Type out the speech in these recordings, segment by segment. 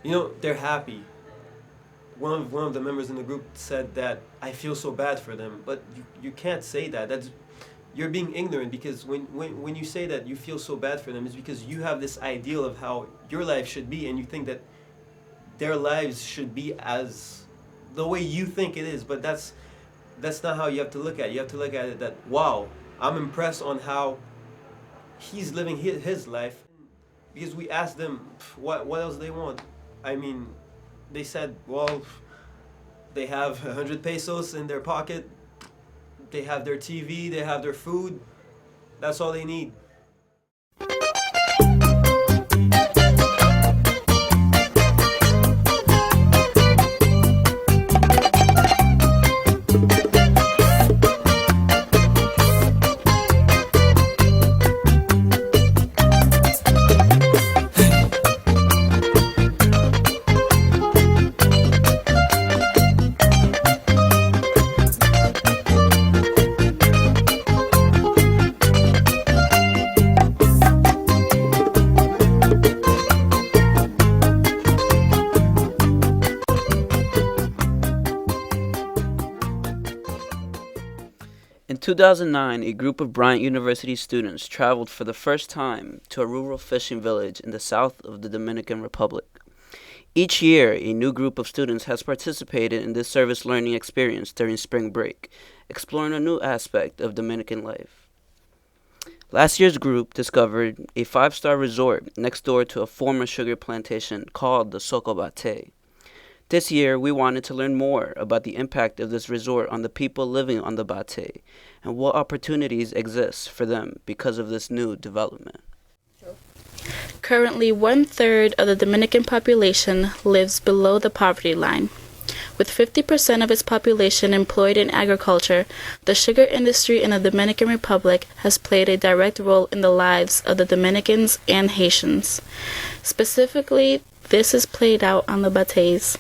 they're happy. One of the members in the group said that I feel so bad for them, but you can't say that. You're being ignorant, because when you say that you feel so bad for them, it's because you have this ideal of how your life should be, and you think that their lives should be as the way you think it is. But that's not how you have to look at it. You have to look at it that, wow, I'm impressed on how he's living his life. Because we asked them what else they want. I mean, they said, well, they have 100 pesos in their pocket, they have their TV, they have their food. That's all they need. In 2009, a group of Bryant University students traveled for the first time to a rural fishing village in the south of the Dominican Republic. Each year, a new group of students has participated in this service learning experience during spring break, exploring a new aspect of Dominican life. Last year's group discovered a 5-star resort next door to a former sugar plantation called the Soco Batey. This year, we wanted to learn more about the impact of this resort on the people living on the Batey and what opportunities exist for them because of this new development. Currently, 1/3 of the Dominican population lives below the poverty line. With 50% of its population employed in agriculture, the sugar industry in the Dominican Republic has played a direct role in the lives of the Dominicans and Haitians. Specifically, this is played out on the Bateys.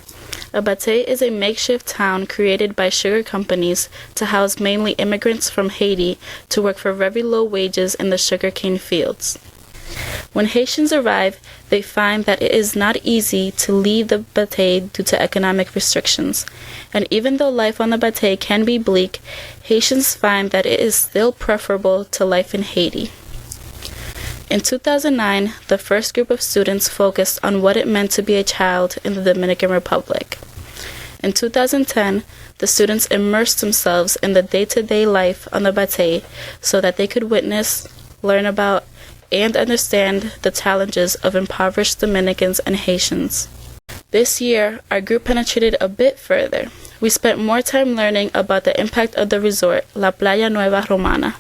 A batey is a makeshift town created by sugar companies to house mainly immigrants from Haiti to work for very low wages in the sugarcane fields. When Haitians arrive, they find that it is not easy to leave the batey due to economic restrictions. And even though life on the batey can be bleak, Haitians find that it is still preferable to life in Haiti. In 2009, the first group of students focused on what it meant to be a child in the Dominican Republic. In 2010, the students immersed themselves in the day-to-day life on the batey so that they could witness, learn about, and understand the challenges of impoverished Dominicans and Haitians. This year, our group penetrated a bit further. We spent more time learning about the impact of the resort, La Playa Nueva Romana,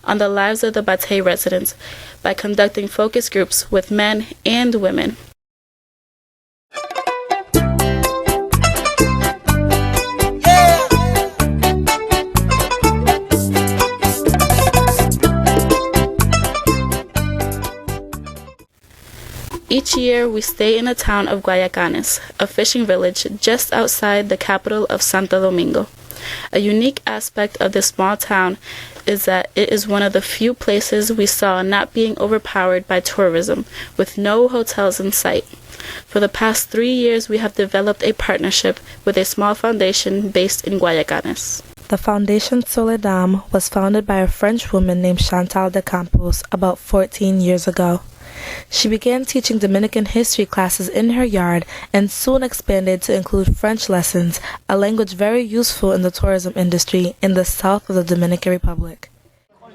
on the lives of the batey residents by conducting focus groups with men and women. Each year, we stay in the town of Guayacanes, a fishing village just outside the capital of Santo Domingo. A unique aspect of this small town is that it is one of the few places we saw not being overpowered by tourism, with no hotels in sight. For the past 3 years, we have developed a partnership with a small foundation based in Guayacanes. The Foundation Soledam was founded by a French woman named Chantal de Campos about 14 years ago. She began teaching Dominican history classes in her yard and soon expanded to include French lessons, a language very useful in the tourism industry in the south of the Dominican Republic.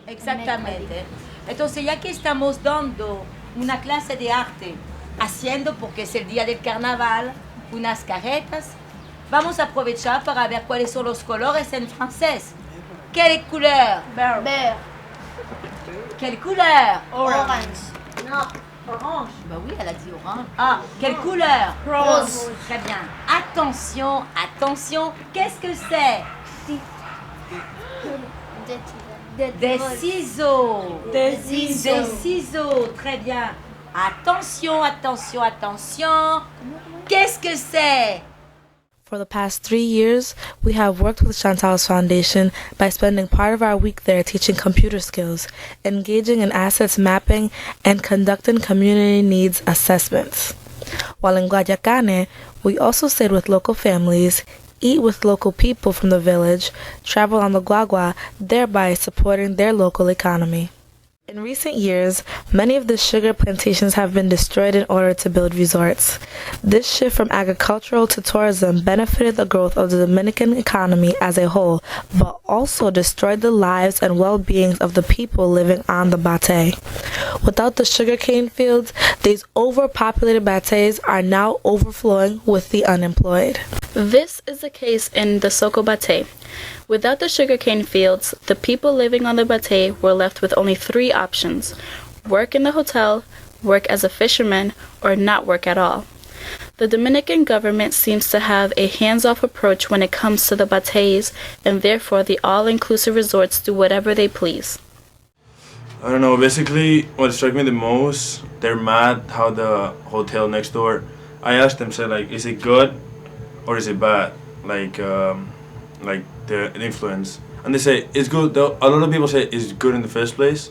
Exactamente. Entonces, ya que estamos dando una clase de arte, haciendo, porque es el día del carnaval, unas carretas, vamos a aprovechar para ver cuáles son los colores en francés. Quelle couleur? Vert. Quelle couleur? Orange. Non, orange. Bah oui, elle a dit orange. Ah, quelle couleur? Rose. Très bien. Attention, attention. Qu'est-ce que c'est? Des ciseaux. Des Des ciseaux. Très bien. Attention, attention, attention. Qu'est-ce que c'est? For the past 3 years, we have worked with Chantal's foundation by spending part of our week there teaching computer skills, engaging in assets mapping, and conducting community needs assessments. while in Guayacane, we also stayed with local families, eat with local people from the village, travel on the guagua, thereby supporting their local economy. In recent years, many of the sugar plantations have been destroyed in order to build resorts. This shift from agricultural to tourism benefited the growth of the Dominican economy as a whole, but also destroyed the lives and well-being of the people living on the batey. Without the sugarcane fields, these overpopulated bateys are now overflowing with the unemployed. This is the case in the Soco Batey. Without the sugarcane fields, the people living on the batey were left with only three options: work in the hotel, work as a fisherman, or not work at all. The Dominican government seems to have a hands-off approach when it comes to the bateys, and therefore the all-inclusive resorts do whatever they please. I don't know, basically what struck me the most, they're mad how the hotel next door, I asked them, say like, is it good or is it bad? Like the influence. And they say it's good, though a lot of people say it's good in the first place,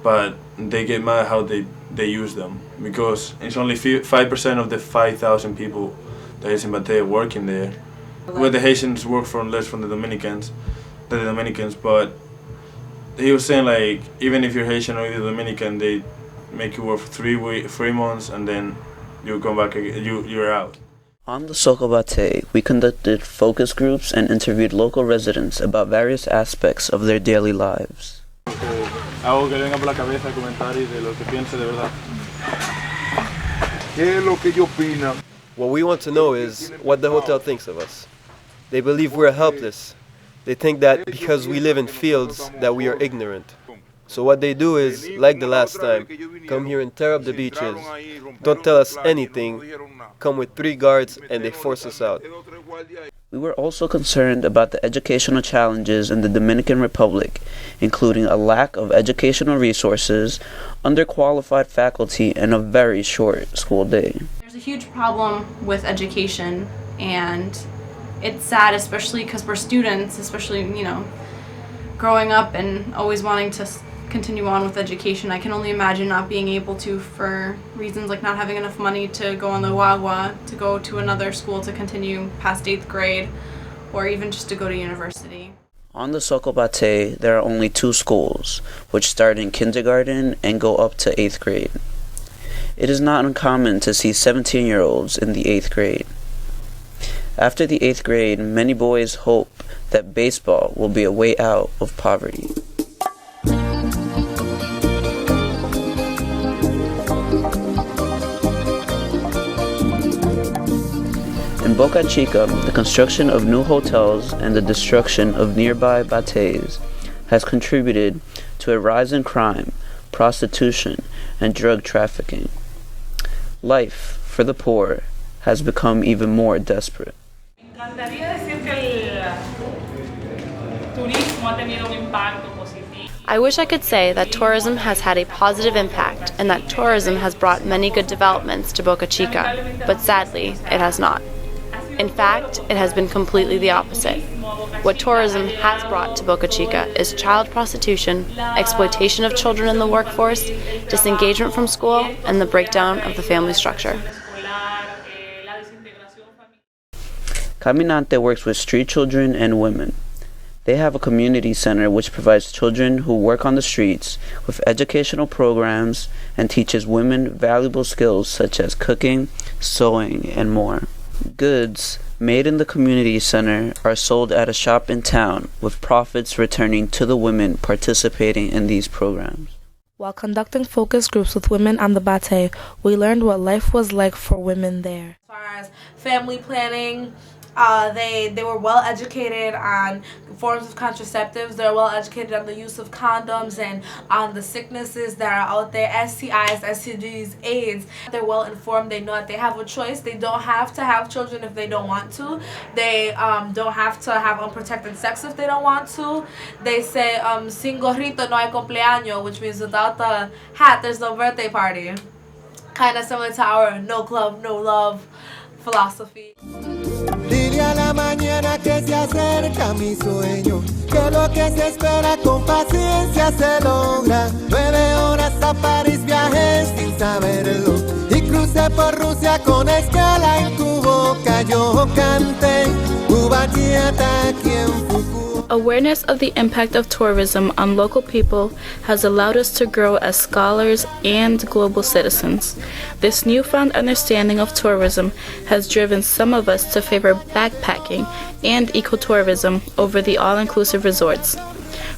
but they get mad how they use them, because it's only 5% of the 5,000 people that is in Batey working there. Where the Haitians work from less from the Dominicans, but he was saying like, even if you're Haitian or you're Dominican, they make you work for 3 months and then you come back, you're out. On the Soco Batey, we conducted focus groups and interviewed local residents about various aspects of their daily lives. Algo que le venga por la cabeza, comentarios de lo que piense de verdad. ¿Qué es lo que ellos opinan? What we want to know is what the hotel thinks of us. They believe we're helpless. They think that because we live in fields that we are ignorant. So what they do is, like the last time, come here and tear up the beaches, don't tell us anything, come with 3 guards, and they force us out. We were also concerned about the educational challenges in the Dominican Republic, including a lack of educational resources, underqualified faculty, and a very short school day. There's a huge problem with education, and it's sad, especially because we're students, especially, growing up and always wanting to continue on with education. I can only imagine not being able to, for reasons like not having enough money to go on the guagua, to go to another school to continue past 8th grade, or even just to go to university. On the Soco Batey, there are only 2 schools, which start in kindergarten and go up to 8th grade. It is not uncommon to see 17-year-olds in the 8th grade. After the 8th grade, many boys hope that baseball will be a way out of poverty. In Boca Chica, the construction of new hotels and the destruction of nearby bateys has contributed to a rise in crime, prostitution, and drug trafficking. Life for the poor has become even more desperate. I wish I could say that tourism has had a positive impact and that tourism has brought many good developments to Boca Chica, but sadly, it has not. In fact, it has been completely the opposite. What tourism has brought to Boca Chica is child prostitution, exploitation of children in the workforce, disengagement from school, and the breakdown of the family structure. Caminante works with street children and women. They have a community center which provides children who work on the streets with educational programs and teaches women valuable skills such as cooking, sewing, and more. Goods made in the community center are sold at a shop in town, with profits returning to the women participating in these programs. While conducting focus groups with women on the Batey, we learned what life was like for women there. As far as family planning, they were well educated on forms of contraceptives. They're well educated on the use of condoms and on the sicknesses that are out there, STIs, STDs, AIDS. They're well informed. They know that they have a choice. They don't have to have children if they don't want to. They don't have to have unprotected sex if they don't want to. They say, sin gorrito no hay cumpleaños, which means without the hat, there's no birthday party. Kind of similar to our no club, no love philosophy. Dile a la mañana que se acerca mi sueño, que lo que se espera con paciencia se logra. 9 horas a París viajé sin saberlo y crucé Pasé por Rusia con escala en tu boca, yo canté Ubatiata aquí en Fukuoka. Awareness of the impact of tourism on local people has allowed us to grow as scholars and global citizens. This newfound understanding of tourism has driven some of us to favor backpacking and ecotourism over the all-inclusive resorts.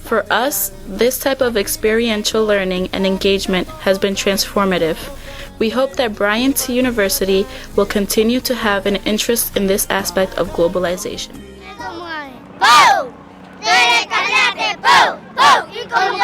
For us, this type of experiential learning and engagement has been transformative. We hope that Bryant University will continue to have an interest in this aspect of globalization. ¡Pau! ¡Tú eres caliente! ¡Pau! ¡Pau! ¡Y como